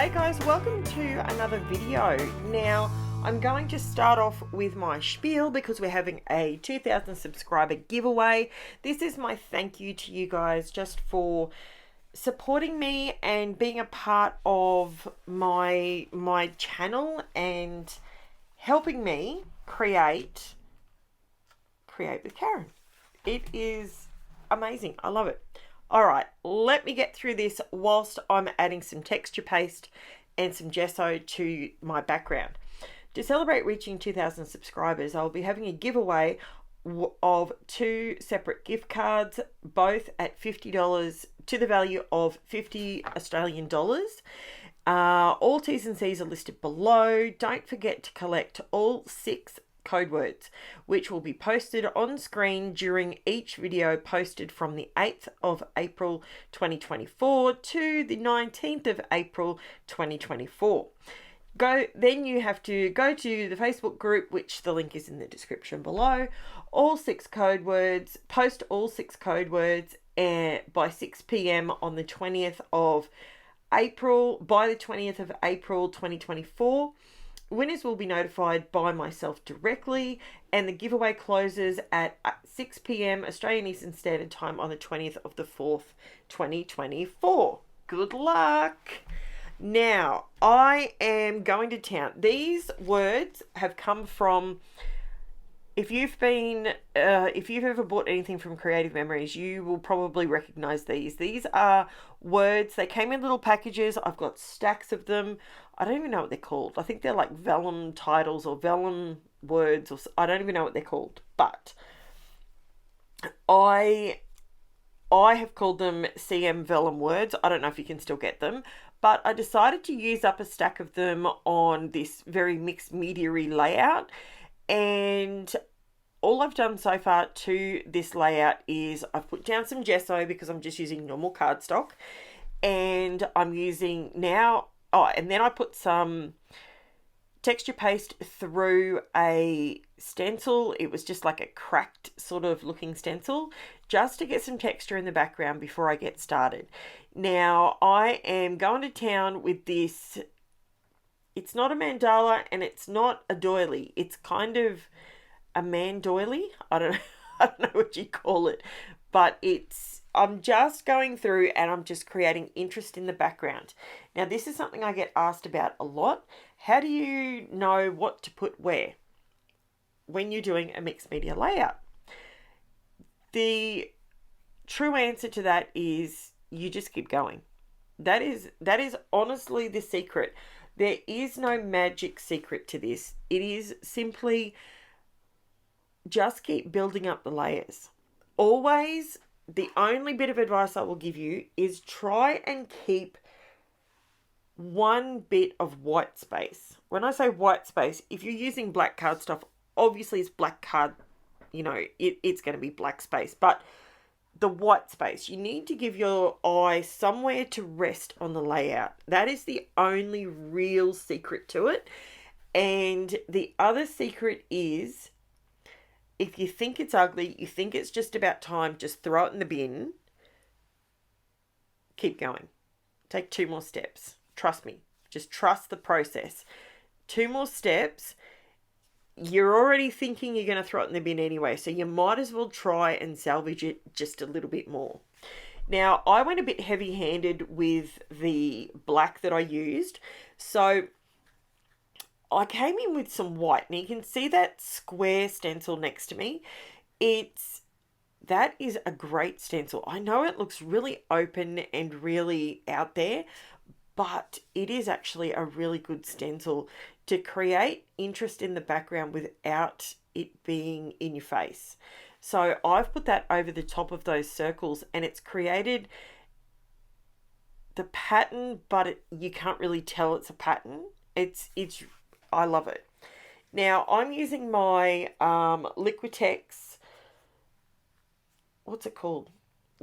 Hey guys, welcome to another video. Now, I'm going to start off with my spiel because we're having a 2,000 subscriber giveaway. This is my thank you to you guys just for supporting me and being a part of my channel and helping me create with Karen. It is amazing. I love it. All right, let me get through this whilst I'm adding some texture paste and some gesso to my background. To celebrate reaching 2,000 subscribers, I'll be having a giveaway of 2 separate gift cards, both at $50 to the value of 50 Australian dollars. All T's and C's are listed below. Don't forget to collect all 6 code words, which will be posted on screen during each video posted from the 8th of April 2024 to the 19th of April 2024. Then you have to go to the Facebook group, which the link is in the description below. All 6 code words, post all 6 code words by 6 p.m. on the 20th of April, by the 20th of April 2024. Winners will be notified by myself directly, and the giveaway closes at 6 p.m. Australian Eastern Standard Time on the 20th of the 4th, 2024. Good luck! Now, I am going to town. These words have come from, if you've ever bought anything from Creative Memories, you will probably recognize these. These are words. They came in little packages. I've got stacks of them. I don't even know what they're called. I think they're like vellum titles or vellum words, or I don't even know what they're called. But I have called them CM vellum words. I don't know if you can still get them, but I decided to use up a stack of them on this very mixed media-y layout. And all I've done so far to this layout is I've put down some gesso because I'm just using normal cardstock, and I'm using now, and then I put some texture paste through a stencil. It was just like a cracked sort of looking stencil, just to get some texture in the background before I get started. Now I am going to town with this. It's not a mandala and it's not a doily. It's kind of a man-doily. I don't know what you call it, but I'm just going through and I'm just creating interest in the background. Now, this is something I get asked about a lot. How do you know what to put where when you're doing a mixed media layout? The true answer to that is you just keep going. That is honestly the secret. There is no magic secret to this. It is simply just keep building up the layers. Always, the only bit of advice I will give you is try and keep one bit of white space. When I say white space, if you're using black cardstock, obviously it's black card, it's going to be black space. But the white space, you need to give your eye somewhere to rest on the layout. That is the only real secret to it. And the other secret is, if you think it's ugly, you think it's just about time, just throw it in the bin. Keep going. Take 2 more steps. Trust me. Just trust the process. 2 more steps. You're already thinking you're going to throw it in the bin anyway, so you might as well try and salvage it just a little bit more. Now, I went a bit heavy-handed with the black that I used, so I came in with some white. Now, you can see that square stencil next to me. That is a great stencil. I know it looks really open and really out there, but it is actually a really good stencil to create interest in the background without it being in your face. So I've put that over the top of those circles, and it's created the pattern, but you can't really tell it's a pattern. I love it. Now I'm using my LIQUITEX, what's it called?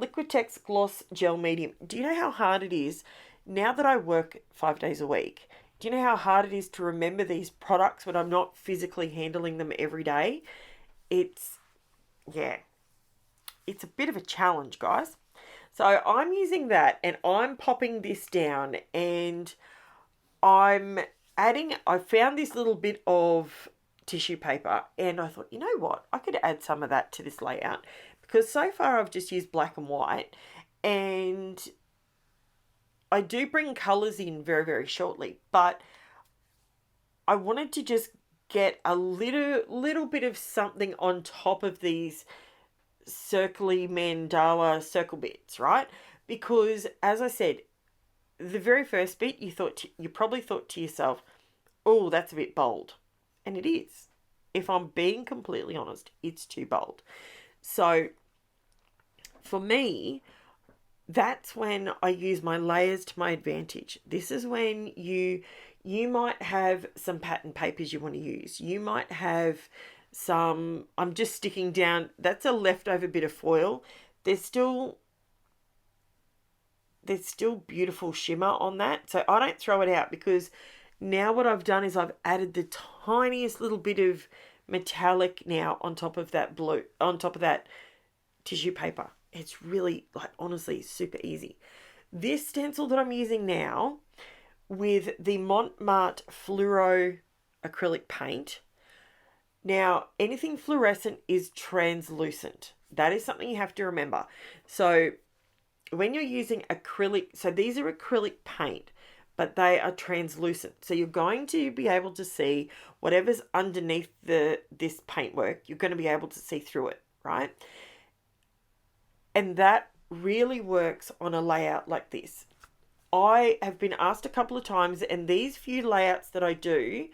LIQUITEX Gloss Gel Medium. Do you know how hard it is? Now that I work 5 days a week, do you know how hard it is to remember these products when I'm not physically handling them every day? It's a bit of a challenge, guys. So I'm using that and I'm popping this down, and I found this little bit of tissue paper and I thought, you know what, I could add some of that to this layout, because so far I've just used black and white, and I do bring colours in very, very shortly, but I wanted to just get a little bit of something on top of these circly mandala circle bits, right? Because as I said, the very first bit, you probably thought to yourself, oh, that's a bit bold. And it is. If I'm being completely honest, it's too bold. So for me, that's when I use my layers to my advantage. This is when you might have some pattern papers you want to use. You might have some, I'm just sticking down, that's a leftover bit of foil. There's still beautiful shimmer on that. So I don't throw it out, because now what I've done is I've added the tiniest little bit of metallic now on top of that tissue paper. It's really, like, honestly, super easy. This stencil that I'm using now with the MARTE FLURO acrylic paint. Now, anything fluorescent is translucent. That is something you have to remember. So when you're using acrylic, so these are acrylic paint, but they are translucent. So you're going to be able to see whatever's underneath this paintwork. You're going to be able to see through it, right? And that really works on a layout like this. I have been asked a couple of times, and these few layouts that I do,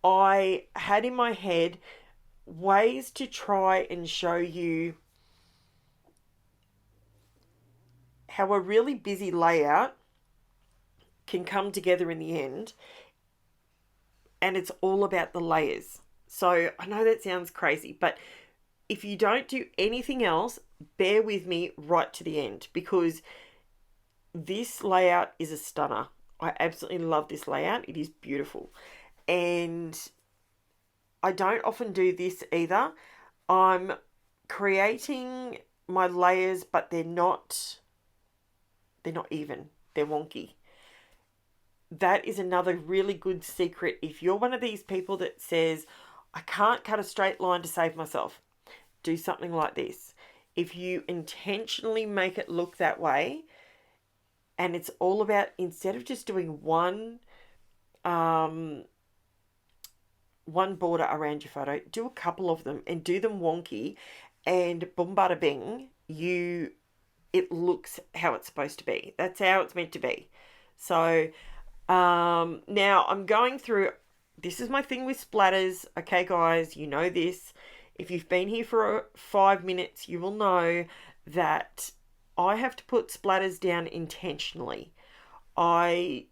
I had in my head ways to try and show you how a really busy layout can come together in the end, and it's all about the layers. So I know that sounds crazy, but if you don't do anything else, bear with me right to the end, because this layout is a stunner. I absolutely love this layout. It is beautiful. And I don't often do this either. I'm creating my layers, but they're not even. They're wonky. That is another really good secret. If you're one of these people that says, I can't cut a straight line to save myself, do something like this. If you intentionally make it look that way, and it's all about, instead of just doing one border around your photo, do a couple of them and do them wonky, and boom bada bing, it looks how it's supposed to be. That's how it's meant to be. So now I'm going through, this is my thing with splatters. Okay, guys, you know this. If you've been here for 5 minutes, you will know that I have to put splatters down intentionally. I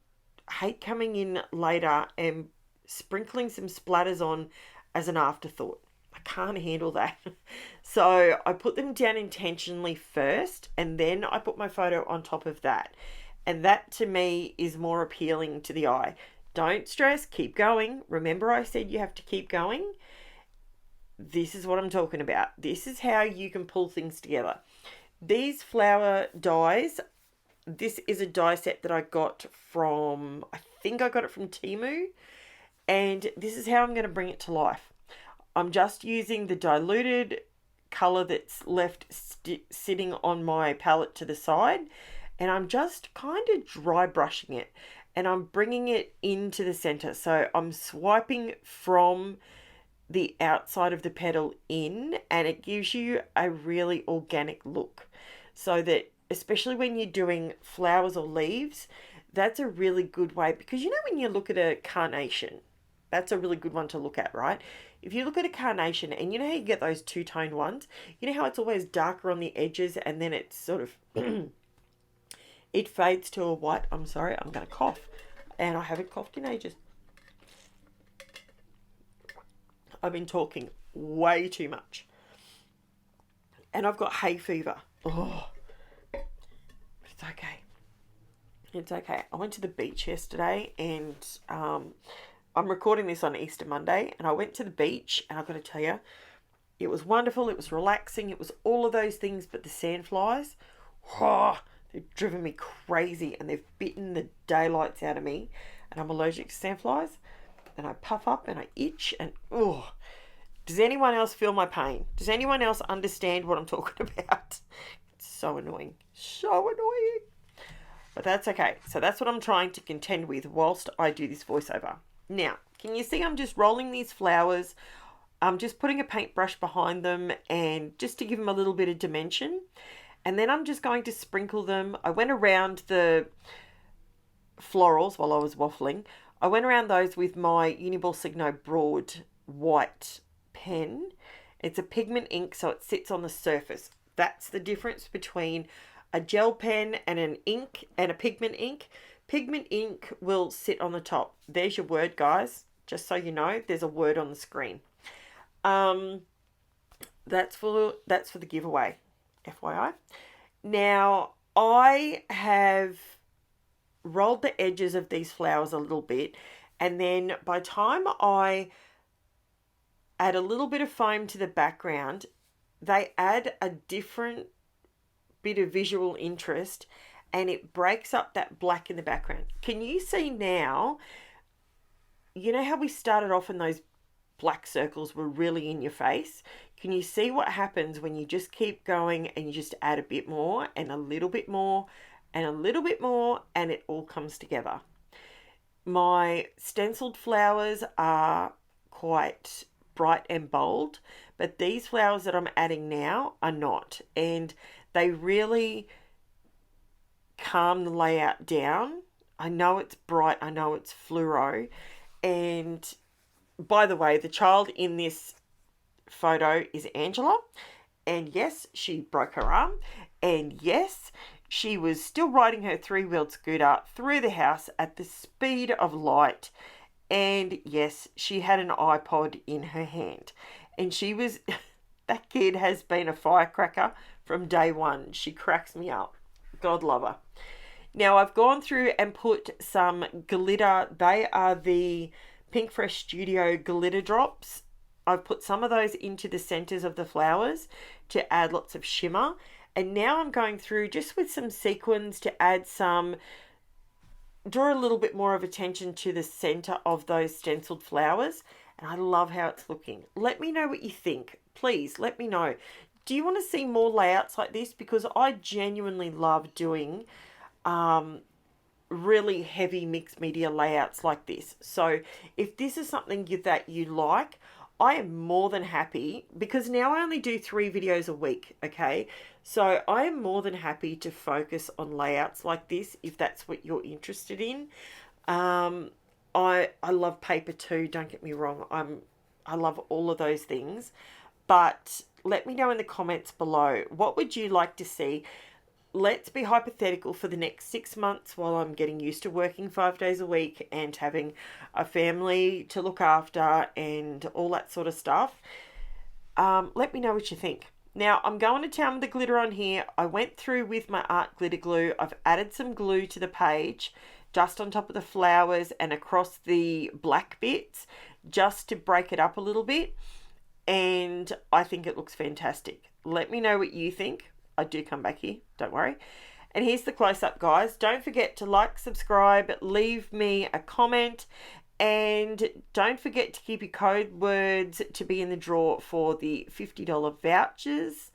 hate coming in later and sprinkling some splatters on as an afterthought. I can't handle that. So I put them down intentionally first, and then I put my photo on top of that. And that to me is more appealing to the eye. Don't stress, keep going. Remember I said you have to keep going? This is what I'm talking about. This is how you can pull things together. These flower dies, this is a die set that I got from, I think I got it from Temu. And this is how I'm going to bring it to life. I'm just using the diluted colour that's left sitting on my palette to the side. And I'm just kind of dry brushing it. And I'm bringing it into the centre. So I'm swiping from the outside of the petal in, and it gives you a really organic look. So that, especially when you're doing flowers or leaves, that's a really good way. Because you know when you look at a carnation, that's a really good one to look at, right? If you look at a carnation, and you know how you get those two-toned ones? You know how it's always darker on the edges, and then it's sort of... it fades to a white. I'm sorry, I'm going to cough. And I haven't coughed in ages. I've been talking way too much. And I've got hay fever. Oh, it's okay. It's okay. I went to the beach yesterday, and I'm recording this on Easter Monday, and I went to the beach, and I've got to tell you, it was wonderful. It was relaxing. It was all of those things, but the sandflies, they've driven me crazy, and they've bitten the daylights out of me. and I'm allergic to sandflies, and I puff up and I itch and oh. Does anyone else feel my pain? Does anyone else understand what I'm talking about? It's so annoying. So annoying. But that's okay. So that's what I'm trying to contend with whilst I do this voiceover. Now, can you see I'm just rolling these flowers? I'm just putting a paintbrush behind them and just to give them a little bit of dimension. And then I'm just going to sprinkle them. I went around the florals while I was waffling. I went around those with my Uniball Signo Broad white pen. It's a pigment ink, so it sits on the surface. That's the difference between a gel pen and an ink and a pigment ink. Pigment ink will sit on the top. There's your word, guys. Just so you know, there's a word on the screen. That's for the giveaway, FYI. Now, I have rolled the edges of these flowers a little bit, and then by the time I add a little bit of foam to the background, they add a different bit of visual interest, and it breaks up that black in the background. Can you see now, you know how we started off and those black circles were really in your face? Can you see what happens when you just keep going and you just add a bit more and a little bit more and a little bit more, and it all comes together? My stenciled flowers are quite bright and bold, but these flowers that I'm adding now are not, and they really calm the layout down. I know it's bright, I know it's fluoro, and by the way, the child in this photo is Angela, and yes, she broke her arm, and yes, she was still riding her three-wheeled scooter through the house at the speed of light. And yes, she had an iPod in her hand. And she was, that kid has been a firecracker from day one. She cracks me up. God love her. Now I've gone through and put some glitter. They are the Pink Fresh Studio glitter drops. I've put some of those into the centers of the flowers to add lots of shimmer. And now I'm going through just with some sequins to add some, draw a little bit more of attention to the center of those stenciled flowers. And I love how it's looking. Let me know what you think. Please let me know. Do you want to see more layouts like this? Because I genuinely love doing really heavy mixed media layouts like this. So if this is something that you like, I am more than happy, because now I only do 3 videos a week, okay? So I am more than happy to focus on layouts like this if that's what you're interested in. I love paper too, don't get me wrong. I love all of those things. But let me know in the comments below, what would you like to see? Let's be hypothetical for the next 6 months while I'm getting used to working 5 days a week and having a family to look after and all that sort of stuff. Let me know what you think. Now, I'm going to town with the glitter on here. I went through with my art glitter glue. I've added some glue to the page just on top of the flowers and across the black bits just to break it up a little bit. And I think it looks fantastic. Let me know what you think. I do come back here, don't worry. And here's the close-up, guys. Don't forget to like, subscribe, leave me a comment, and don't forget to keep your code words to be in the draw for the $50 vouchers.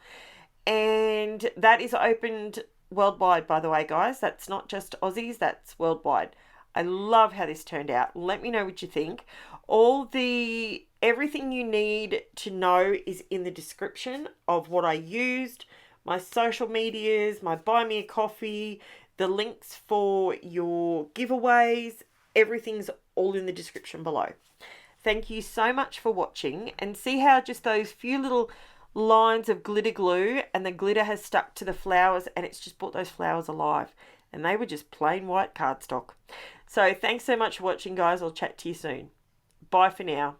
And that is opened worldwide, by the way, guys. That's not just Aussies, that's worldwide. I love how this turned out. Let me know what you think. Everything you need to know is in the description of what I used, my social medias, my buy me a coffee, the links for your giveaways, everything's all in the description below. Thank you so much for watching, and see how just those few little lines of glitter glue and the glitter has stuck to the flowers, and it's just brought those flowers alive, and they were just plain white cardstock. So thanks so much for watching, guys. I'll chat to you soon. Bye for now.